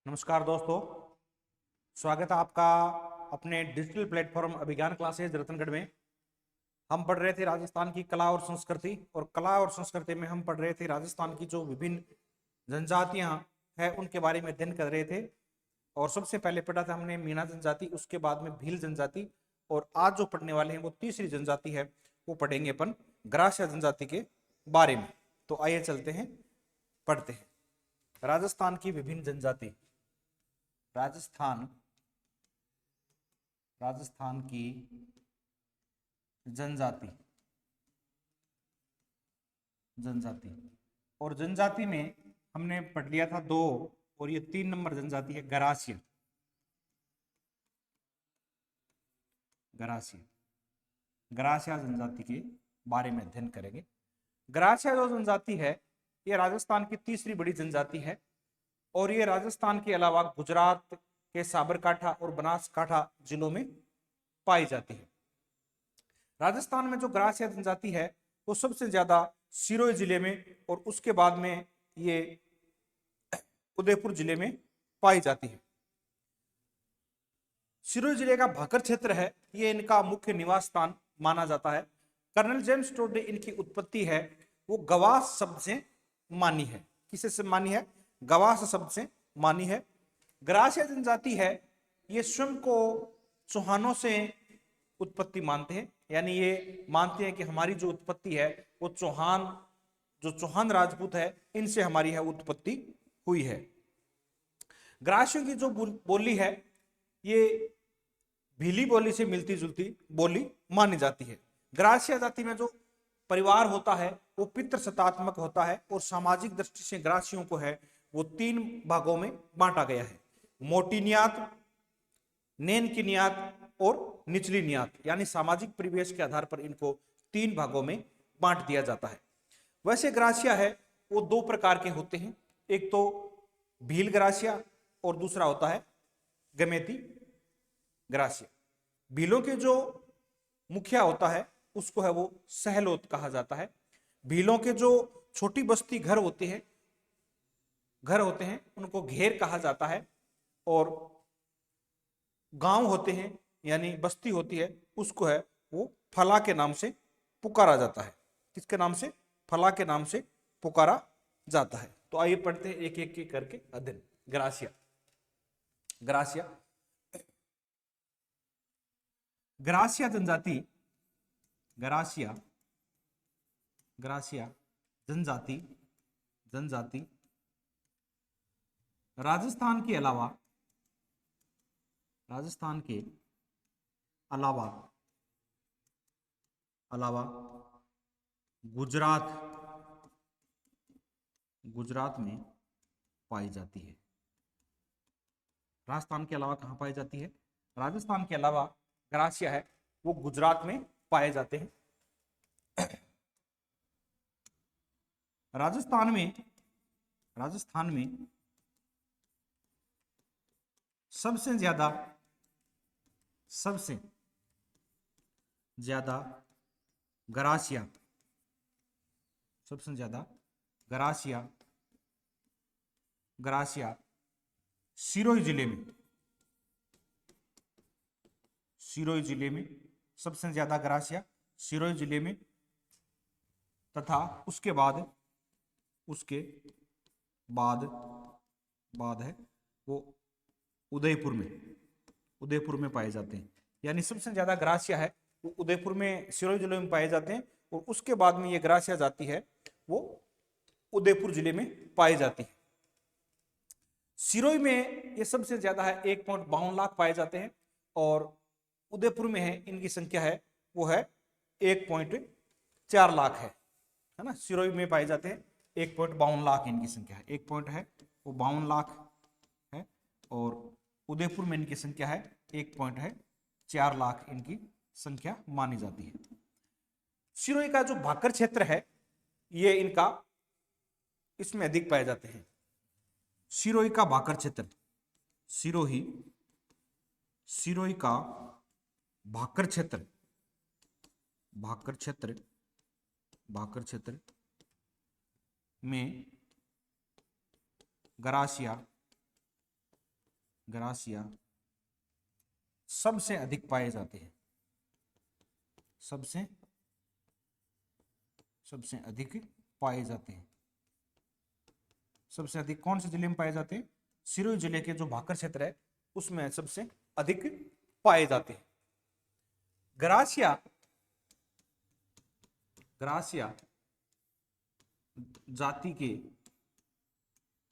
नमस्कार दोस्तों। स्वागत है आपका अपने डिजिटल प्लेटफॉर्म अभिज्ञान क्लासेज रतनगढ़ में। हम पढ़ रहे थे राजस्थान की कला और संस्कृति, और कला और संस्कृति में हम पढ़ रहे थे राजस्थान की जो विभिन्न जनजातियां हैं उनके बारे में अध्ययन कर रहे थे। और सबसे पहले पढ़ा था हमने मीणा जनजाति, उसके बाद में भील जनजाति, और आज जो पढ़ने वाले हैं वो तीसरी जनजाति है, वो पढ़ेंगे अपन ग्रासिया जनजाति के बारे में। तो आइए चलते हैं, पढ़ते हैं। राजस्थान की विभिन्न जनजाति। राजस्थान राजस्थान की जनजाति जनजाति और जनजाति में हमने पढ़ लिया था दो, और ये 3 नंबर जनजाति है गरासिया। गरासिया गरासिया जनजाति के बारे में अध्ययन करेंगे। गरासिया जो जनजाति है ये राजस्थान की तीसरी बड़ी जनजाति है, और ये राजस्थान के अलावा गुजरात के साबरकाठा और बनासकाठा जिलों में पाई जाती है। राजस्थान में जो गरासिया जनजाति है वो सबसे ज्यादा सिरोही जिले में, और उसके बाद में ये उदयपुर जिले में पाई जाती है। सिरोही जिले का भाकर क्षेत्र है, ये इनका मुख्य निवास स्थान माना जाता है। कर्नल जेम्स टोड ने इनकी उत्पत्ति है वो गवास शब्द से मानी है। किसे से मानी है? गवास शब्द से मानी है। गरासिया जनजाति है ये स्वयं को चौहानों से उत्पत्ति मानते हैं, यानी ये मानते हैं कि हमारी जो उत्पत्ति है वो चौहान राजपूत है, इनसे हमारी है उत्पत्ति हुई है। ग्रासियों की जो बोली है ये भीली बोली से मिलती जुलती बोली मानी जाती है। ग्रासिया जाति में जो परिवार होता है वो पितृसत्तात्मक होता है, और सामाजिक दृष्टि से ग्रासियों को है वो 3 भागों में बांटा गया है। मोटी नियात, नेन की नियात और निचली नियात, यानी सामाजिक परिवेश के आधार पर इनको 3 भागों में बांट दिया जाता है। वैसे ग्रासिया है वो 2 प्रकार के होते हैं, एक तो भील ग्रासिया और दूसरा होता है गमेती ग्रासिया। भीलों के जो मुखिया होता है उसको है वो सहलोत कहा जाता है। भीलों के जो छोटी बस्ती घर होते हैं उनको घेर कहा जाता है, और गांव होते हैं यानी बस्ती होती है उसको है वो फला के नाम से पुकारा जाता है। किसके नाम से? फला के नाम से पुकारा जाता है। तो आइए पढ़ते हैं एक एक करके अध्ययन। ग्रासिया ग्रासिया ग्रासिया जनजाति ग्रासिया ग्रासिया जनजाति जनजाति राजस्थान के अलावा अलावा गुजरात में पाई जाती है। राजस्थान के अलावा कहां पाई जाती है? राजस्थान के अलावा ग्रासिया है वो गुजरात में पाए जाते हैं। राजस्थान में सबसे ज्यादा गरासिया सिरोही जिले में सबसे ज्यादा गरासिया सिरोही जिले में, तथा उसके बाद है वो उदयपुर में पाए जाते हैं। यानी सबसे ज्यादा ग्रासिया है वो उदयपुर में सिरोही जिले में पाए जाते हैं, और उसके बाद में ये ग्रासिया जाती है वो उदयपुर जिले में पाई जाती है। सिरोही में ये सबसे ज्यादा है 1.52 लाख पाए जाते हैं, और उदयपुर में है इनकी संख्या है वो है 1.4 लाख है ना। सिरोही में पाए जाते हैं 1.52 लाख इनकी संख्या है। 1.52 लाख है, और उदयपुर में इनकी संख्या है 1.4 लाख इनकी संख्या मानी जाती है। सिरोही का जो भाकर क्षेत्र है ये इनका इसमें अधिक पाए जाते हैं। सिरोही का भाकर क्षेत्र सिरोही का भाकर क्षेत्र में गरासिया ग्रासिया सबसे अधिक पाए जाते हैं, सबसे अधिक पाए जाते हैं। सबसे अधिक कौन से जिले में पाए जाते हैं? सिरोही जिले के जो भाकर क्षेत्र है उसमें सबसे अधिक पाए जाते हैं। ग्रासिया जाति के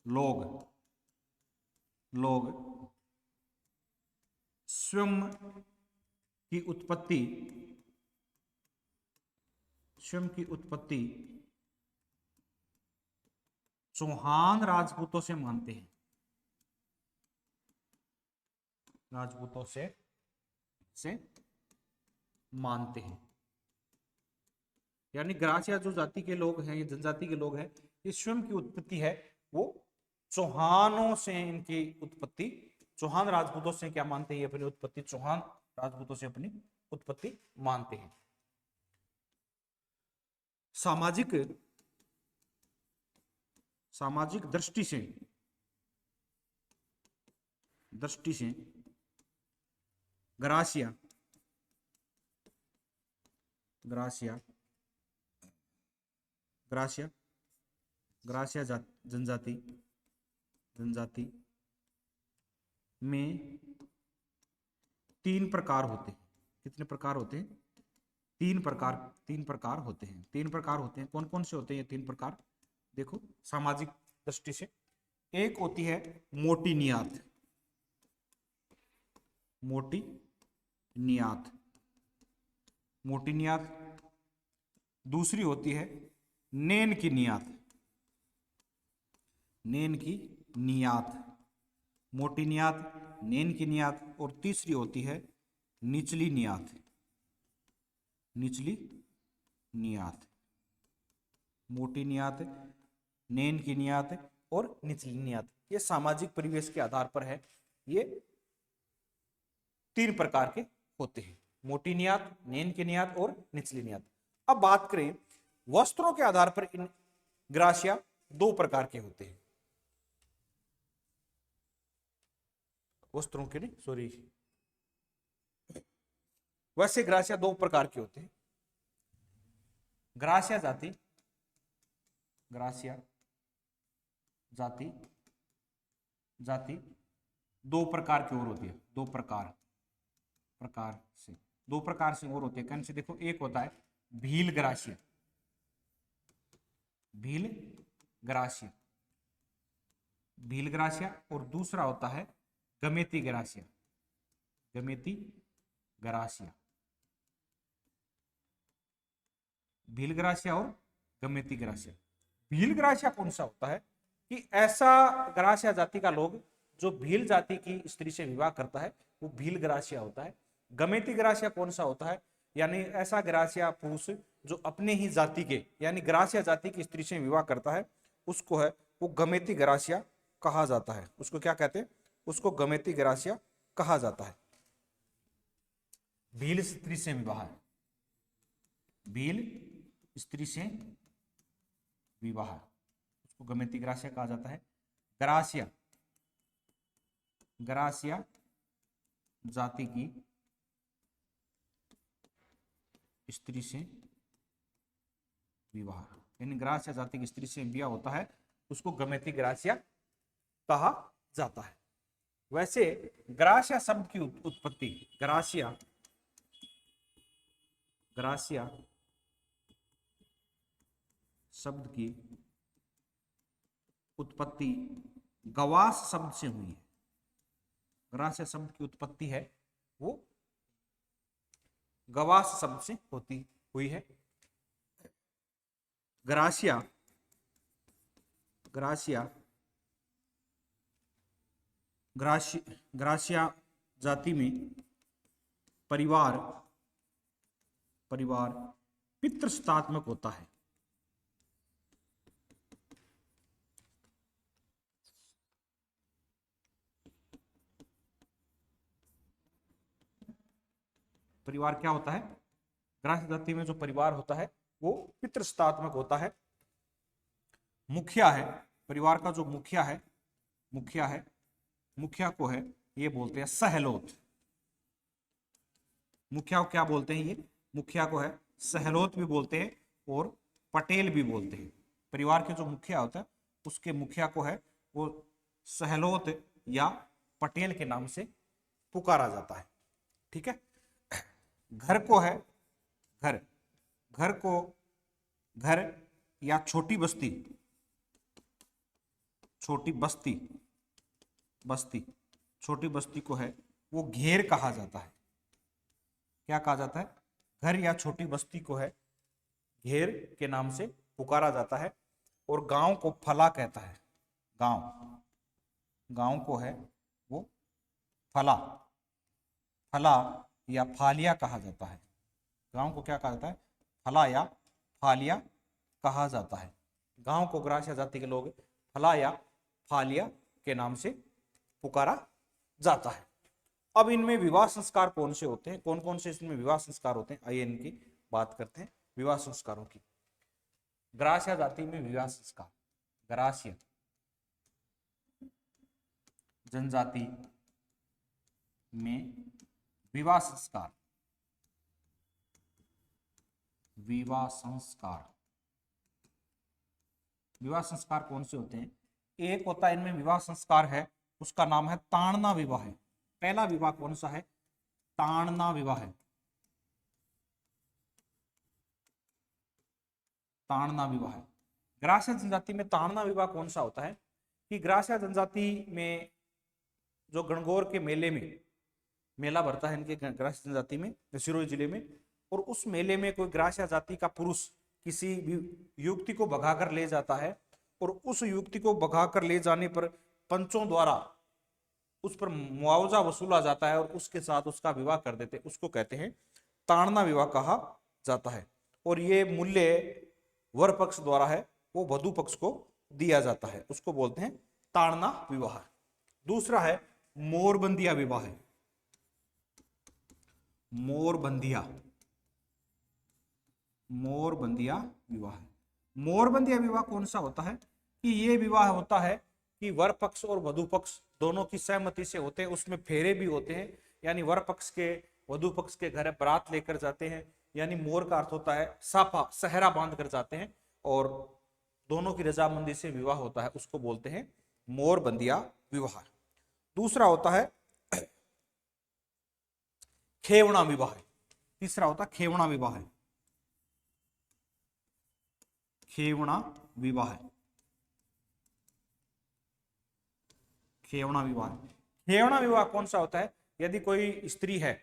लोग स्वयं की उत्पत्ति चौहान राजपूतों से मानते हैं, राजपूतों से मानते हैं। यानी ग्रासिया जो जाति के लोग हैं, ये जनजाति के लोग हैं, ये स्वयं की उत्पत्ति है वो चौहानों से, इनकी उत्पत्ति चौहान राजपूतों से क्या मानते हैं? अपनी उत्पत्ति चौहान राजपूतों से अपनी उत्पत्ति मानते हैं। सामाजिक दृष्टि से ग्रासिया जनजाति में 3 प्रकार होते हैं। कितने प्रकार होते हैं? 3 प्रकार होते हैं। 3 प्रकार होते हैं। कौन कौन से होते हैं ये 3 प्रकार? देखो, सामाजिक दृष्टि से एक होती है मोटी नियात। दूसरी होती है नेन की नियात। मोटी नियात, नेन की नियात। और तीसरी होती है निचली नियात। मोटी नियात, नेन की नियात और निचली नियात। ये सामाजिक परिवेश के आधार पर है। ये 3 प्रकार के होते हैं, मोटी नियात, नेन की नियात और निचली नियात। अब बात करें वस्त्रों के आधार पर, इन ग्रासिया 2 प्रकार के होते हैं। वस्त्रों के नहीं, सॉरी, वैसे ग्रासिया 2 प्रकार के होते हैं। ग्रासिया जाति 2 प्रकार की और होती है। 2 प्रकार से और होते हैं। कौन से? देखो, एक होता है भील ग्रासिया और दूसरा होता है गमेती ग्रासिया। भील ग्रासिया और गमेती ग्रासिया। भील ग्रासिया कौन सा होता है? कि ऐसा ग्रासिया जाति का लोग जो भील जाति की स्त्री से विवाह करता है वो भील ग्रासिया होता है। गमेती ग्रासिया कौन सा होता है? यानी ऐसा ग्रासिया पुरुष जो अपने ही जाति के, यानी ग्रासिया जाति की स्त्री से विवाह करता है, उसको है वो गमेती ग्रासिया कहा जाता है। उसको क्या कहते हैं? उसको गमेती ग्रासिया कहा जाता है। भील स्त्री से विवाह, उसको गमेती ग्रासिया कहा जाता है। ग्रासिया जाति की स्त्री से विवाह, यानी ग्रासिया जाति की स्त्री से विवाह होता है, उसको गमेती ग्रासिया कहा जाता है। वैसे ग्रासिया शब्द की उत्पत्ति, ग्रासिया शब्द की उत्पत्ति गवास शब्द से हुई है। ग्रासिया शब्द की उत्पत्ति है वो गवास शब्द से हुई है। ग्रासिया जाति में परिवार पितृसत्तात्मक होता है। परिवार क्या होता है? ग्रासिया जाति में जो परिवार होता है वो पितृसत्तात्मक होता है। मुखिया है, परिवार का जो मुखिया को है ये बोलते हैं सहलोत। मुखिया को क्या बोलते हैं? ये मुखिया को है सहलोत भी बोलते हैं और पटेल भी बोलते हैं। परिवार के जो मुखिया होता है उसके मुखिया को है वो सहलोत या पटेल के नाम से पुकारा जाता है। ठीक है। घर को है घर, घर को घर या छोटी बस्ती, छोटी बस्ती, बस्ती, छोटी बस्ती को है वो घेर कहा जाता है। क्या कहा जाता है? घर या छोटी बस्ती को है घेर के नाम से पुकारा जाता है। और गांव को फला कहता है। गांव, गांव को है वो फला, फला या फालिया कहा जाता है। गांव को क्या कहा जाता है? फला या फालिया कहा जाता है। गांव को ग्रासिया जाति के लोग फला या फालिया के नाम से पुकारा जाता है। अब इनमें विवाह संस्कार कौन से होते हैं, कौन कौन से इसमें विवाह संस्कार होते हैं, आइए इनकी बात करते हैं। विवाह संस्कारों की। ग्रासिया जाति में विवाह संस्कार, ग्रासिया जनजाति में विवाह संस्कार, विवाह संस्कार, विवाह संस्कार कौन से होते हैं? एक होता है इनमें विवाह संस्कार है, उसका नाम है ताड़ना विवाह है। पहला विवाह कौन सा है? ताड़ना विवाह है। ताड़ना विवाह है। ग्रासिया जनजाति में ताड़ना विवाह कौन सा होता है कि ग्रासिया जनजाति में जो गणगौर के मेले में मेला भरता है इनके ग्रासिया जनजाति में सिरोही जिले में, और उस मेले में कोई ग्रासिया जाति का पुरुष किसी युवती को भगाकर ले जाता है और उस युवती को भगाकर ले जाने पर पंचों द्वारा उस पर मुआवजा वसूला जाता है और उसके साथ उसका विवाह कर देते हैं, उसको कहते हैं ताड़ना विवाह कहा जाता है। और ये मूल्य वर पक्ष द्वारा है वो वधु पक्ष को दिया जाता है, उसको बोलते हैं ताड़ना विवाह। दूसरा है मोरबंदिया विवाह है। मोरबंदिया, मोरबंदिया विवाह है। मोरबंदिया विवाह कौन सा होता है कि ये विवाह होता है कि वर पक्ष और वधु पक्ष दोनों की सहमति से होते हैं, उसमें फेरे भी होते हैं, यानी वर पक्ष के वधु पक्ष के घर बारात लेकर जाते हैं, यानी मोर का अर्थ होता है साफा, सहरा बांध कर जाते हैं और दोनों की रजामंदी से विवाह होता है, उसको बोलते हैं मोरबंदिया विवाह। दूसरा होता है खेवणा विवाह। तीसरा होता है खेवणा विवाह। खेवणा विवाह, खेवणा विवाह। खेवणा विवाह कौन सा होता है? यदि कोई स्त्री है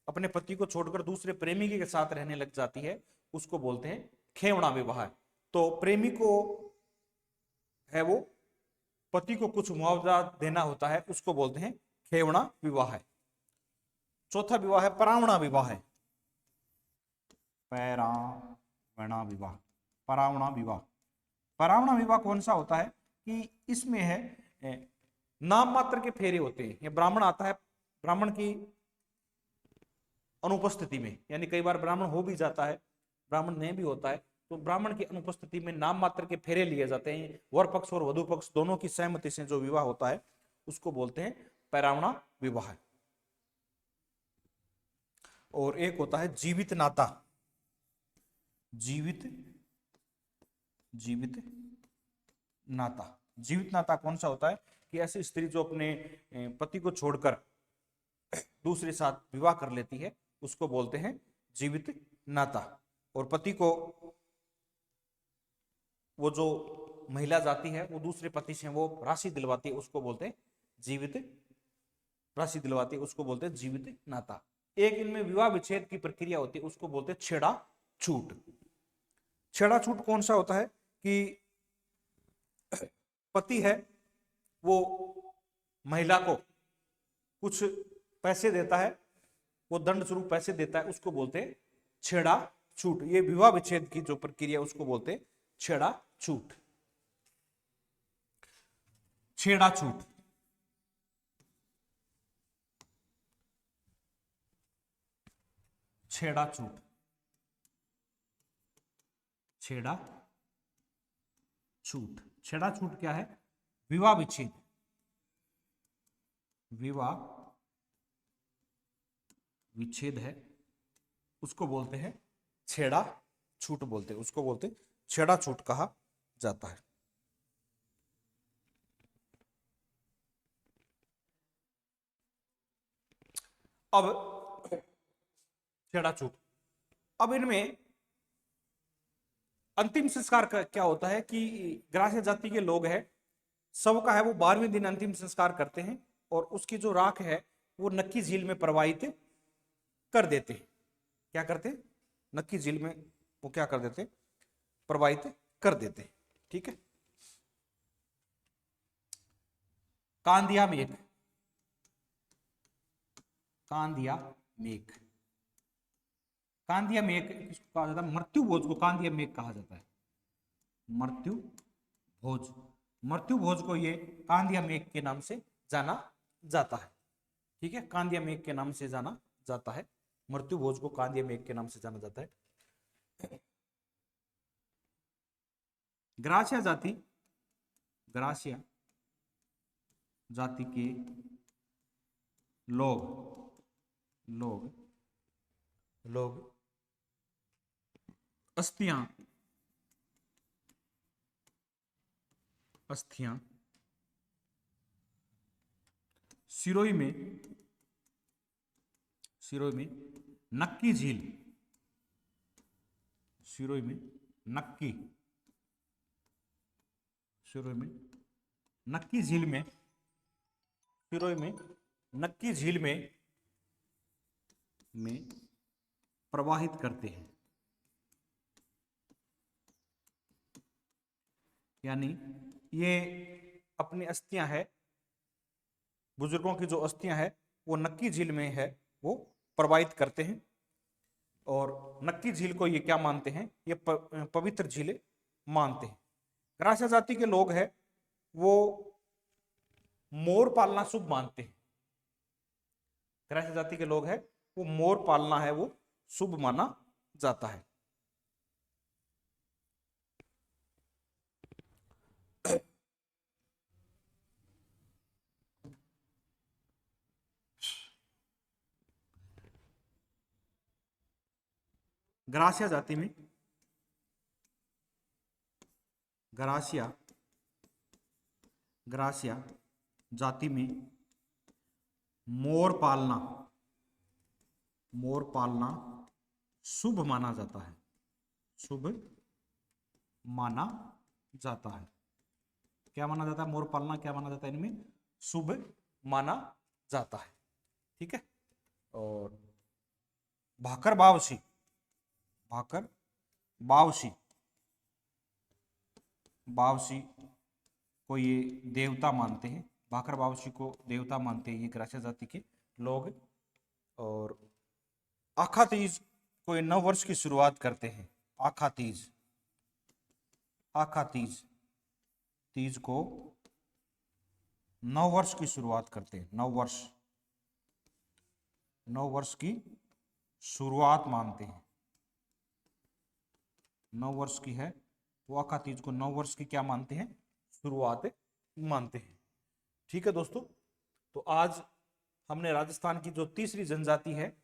अपने पति को छोड़कर दूसरे प्रेमी के साथ रहने लग जाती है, उसको बोलते हैं खेवणा विवाह। तो प्रेमी को है वो पति को कुछ मुआवजा देना होता है, उसको बोलते हैं खेवणा विवाह। चौथा विवाह है परावणा विवाह। परावणा विवाह, परावणा विवाह। परावणा विवाह कौन सा होता है कि इसमें है नाम मात्र के फेरे होते हैं। ये ब्राह्मण आता है, ब्राह्मण की अनुपस्थिति में, यानी कई बार ब्राह्मण हो भी जाता है, ब्राह्मण नहीं भी होता है, तो ब्राह्मण की अनुपस्थिति में नाम मात्र के फेरे लिए जाते हैं। वर पक्ष और वधु पक्ष दोनों की सहमति से जो विवाह होता है उसको बोलते हैं परावणा विवाह। और एक होता है जीवित नाता। जीवित, जीवित नाता। जीवित नाता कौन सा होता है कि ऐसी स्त्री जो अपने पति को छोड़कर दूसरे साथ विवाह कर लेती है उसको बोलते हैं जीवित नाता। और पति को वो जो महिला जाती है वो दूसरे पति से वो राशि दिलवाती है, उसको बोलते हैं जीवित राशि दिलवाती है, उसको बोलते हैं जीवित नाता। एक इनमें विवाह विच्छेद की प्रक्रिया होती है, उसको बोलते हैं छेड़ा छूट। छेड़ा छूट कौन सा होता है कि पति है वो महिला को कुछ पैसे देता है, वो दंड स्वरूप पैसे देता है, उसको बोलते हैं छेड़ा छूट। ये विवाह विच्छेद की जो प्रक्रिया उसको बोलते हैं छेड़ा छूट। छेड़ा छूट, छेड़ा छूट, छेड़ा छूट। छेड़ा छूट क्या है? विवाह विच्छेद, विवाह विच्छेद है उसको बोलते हैं छेड़ा छूट बोलते हैं, उसको बोलते हैं छेड़ा छूट कहा जाता है। अब छेड़ा छूट, अब इनमें अंतिम संस्कार का क्या होता है कि ग्राह्य जाति के लोग हैं सबका है वो 12वें दिन अंतिम संस्कार करते हैं और उसकी जो राख है वो नक्की झील में प्रवाहित कर देते हैं। क्या करते हैं? नक्की झील में वो क्या कर देते हैं? प्रवाहित कर देते हैं। ठीक है। कांदिया मेघ, कांदिया मेघ, कांदिया मेघ किसको कहा जाता है? मृत्यु भोज को कांदिया मेघ कहा जाता है। मृत्यु भोज, मृत्यु भोज को ये कांदिया मेघ के नाम से जाना जाता है। ठीक है, कांदिया मेघ के नाम से जाना जाता है, मृत्यु भोज को कांदिया मेघ के नाम से जाना जाता है। ग्रासिया जाति, ग्रासिया जाति के लोग लोग लोग अस्थियां अस्थियां सिरोही में नक्की झील, सिरोही में नक्की, सिरोही में नक्की झील में, सिरोही में नक्की झील में प्रवाहित करते हैं। यानी ये अपनी अस्थियां है, बुजुर्गों की जो अस्थियां है वो नक्की झील में है वो प्रवाहित करते हैं। और नक्की झील को ये क्या मानते हैं? ये पवित्र झील मानते हैं। ग्रासिया जाति के लोग हैं वो मोर पालना शुभ मानते हैं। ग्रासिया जाति के लोग हैं वो मोर पालना है वो शुभ माना जाता है। ग्रासिया जाति में, ग्रासिया ग्रासिया जाति में मोर पालना शुभ माना जाता है, शुभ माना जाता है। क्या माना जाता है? मोर पालना क्या माना जाता है? इनमें शुभ माना जाता है। ठीक है। और भाकर बावसी, भाकर बावसी, बावसी को ये देवता मानते हैं, भाकर बावसी को देवता मानते हैं ये ग्रासिया जाति के लोग। और आखा तीज को ये नव वर्ष की शुरुआत करते हैं। आखा तीज, आखा तीज, तीज को नव वर्ष की शुरुआत करते हैं। नव वर्ष, नव वर्ष की शुरुआत मानते हैं। नव वर्ष की है वो आखा तीज को नव वर्ष की क्या मानते हैं? शुरुआत मानते हैं। ठीक है दोस्तों, तो आज हमने राजस्थान की जो तीसरी जनजाति है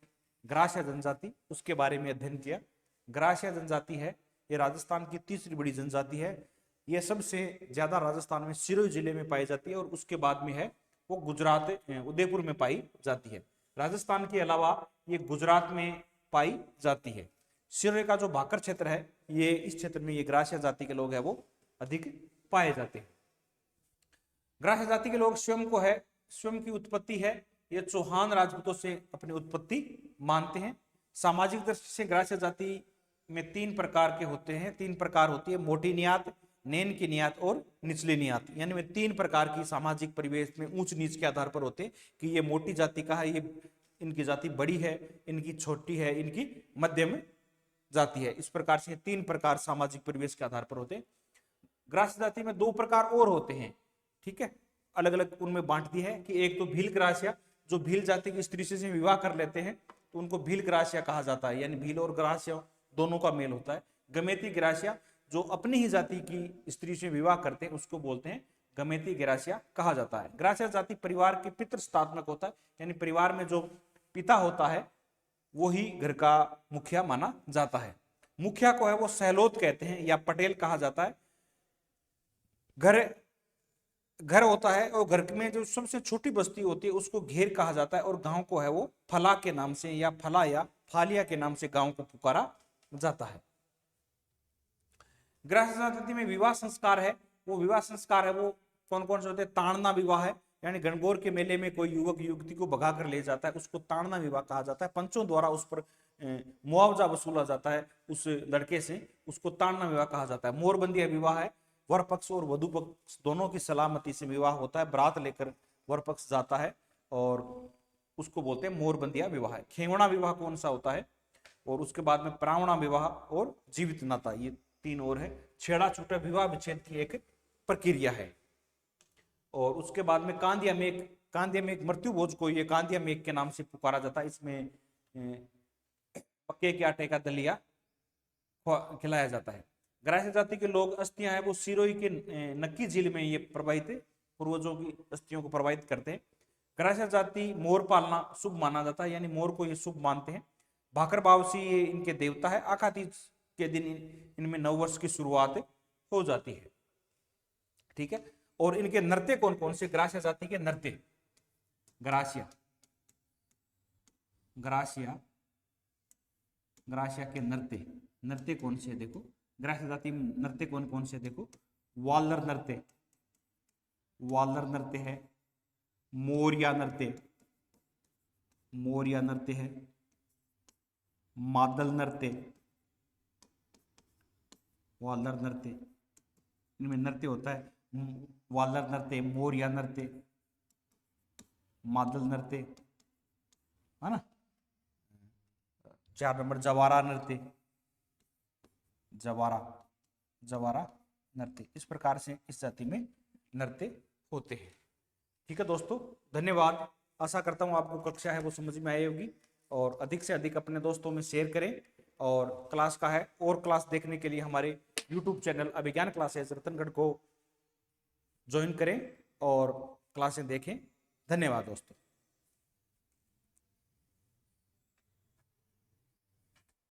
ग्रासिया जनजाति उसके बारे में अध्ययन किया। ग्रासिया जनजाति है ये राजस्थान की तीसरी बड़ी जनजाति है। ये सबसे ज्यादा राजस्थान में सिरोही जिले में पाई जाती है और उसके बाद में है वो गुजरात उदयपुर में पाई जाती है। राजस्थान के अलावा ये गुजरात में पाई जाती है। सिरोही का जो भाकर क्षेत्र है ये इस क्षेत्र में ये ग्रासिया जाति के लोग हैं वो अधिक पाए जाते हैं। ग्रासिया जाति के लोग स्वयं को है, स्वयं की उत्पत्ति है ये चौहान राजपूतों से अपनी उत्पत्ति मानते हैं। सामाजिक दृष्टि से ग्रासिया जाति में 3 प्रकार के होते हैं, 3 प्रकार होती है, मोटी नियात, नैन की नियात और निचली नियात। यानी में 3 प्रकार की सामाजिक परिवेश में ऊंच नीच के आधार पर होते हैं कि ये मोटी जाति का है, ये इनकी जाति बड़ी है, इनकी छोटी है, इनकी मध्यम जाति है। इस प्रकार से 3 प्रकार सामाजिक परिवेश के आधार पर होते हैं। ग्रासिया जाति में 2 प्रकार और होते हैं। ठीक है, अलग अलग उनमें बांट दी है कि एक तो भील ग्रासिया, जो भील जाति की स्त्री से विवाह कर लेते हैं तो उनको भील ग्रासिया कहा जाता है, यानी भील और ग्रासिया दोनों का मेल होता है। गमेती ग्रासिया जो अपनी ही जाति की स्त्री से विवाह करते हैं उसको बोलते हैं गमेती ग्रासिया कहा जाता है। ग्रासिया जाति परिवार के पितृ स्थात्मक होता है, यानी परिवार में जो पिता होता है वो ही घर का मुखिया माना जाता है। मुखिया को है वो सहलोत कहते हैं या पटेल कहा जाता है। घर घर होता है और घर में जो सबसे छोटी बस्ती होती है उसको घेर कहा जाता है, और गांव को है वो फला के नाम से या फला या फालिया के नाम से गांव को पुकारा जाता है। गृहस्थ संस्कृति में विवाह संस्कार है, वो विवाह संस्कार है वो कौन कौन से होते हैं? ताड़ना विवाह है, यानी गणगौर के मेले में कोई युवक युवती को भगा कर ले जाता है, उसको ताड़ना विवाह कहा जाता है। पंचों द्वारा उस पर मुआवजा वसूला जाता है उस लड़के से, उसको ताड़ना विवाह कहा जाता है। मोरबंदिया विवाह है, वर पक्ष और वधु पक्ष दोनों की सलामती से विवाह होता है, बारात लेकर वर पक्ष जाता है और उसको बोलते हैं मोरबंदिया विवाह। खेवड़ा विवाह कौन सा होता है? और उसके बाद में प्रावणा विवाह और जीवित नाता, ये तीन और है। छेड़ा छूटा विवाह विच्छेद की एक प्रक्रिया है। और उसके बाद में कांदिया में एक मृत्यु भोज को ये कांदिया मेघ के नाम से पुकारा जाता है। इसमें पक्के के आटे का दलिया खिलाया जाता है। ग्राह्य जाति के लोग अस्थियां हैं वो सिरोही के नक्की झील में ये प्रवाहित पूर्वजों की अस्थियों को प्रवाहित करते हैं। ग्राह्य जाति मोर पालना शुभ माना जाता है, यानी मोर को ये शुभ मानते हैं। भाकर बावसी ये इनके देवता है। आखातीज के दिन इनमें नववर्ष की शुरुआत हो जाती है। ठीक है, और इनके नृत्य कौन कौन से? ग्राह्य जाति के नृत्य, ग्रासिया के नृत्य कौन से? देखो ग्राह्य जाति नृत्य कौन कौन से? देखो वालर नृत्य है, मोरिया नृत्य है, मादल नृत्य, वालर नृत्य, इनमें नृत्य होता है। वालर नृत्य, मोरिया नृत्य, मादल नृत्य, है ना। 4 नंबर जवारा नृत्य, जवारा नृत्य। इस प्रकार से इस जाति में नृत्य होते हैं। ठीक है दोस्तों, धन्यवाद। आशा करता हूँ आपको कक्षा है वो समझ में आई होगी, और अधिक से अधिक अपने दोस्तों में शेयर करें। और क्लास का है और क्लास देखने के लिए हमारे YouTube चैनल अभिज्ञान क्लासेस रतनगढ़ को ज्वाइन करें और क्लासें देखें। धन्यवाद दोस्तों।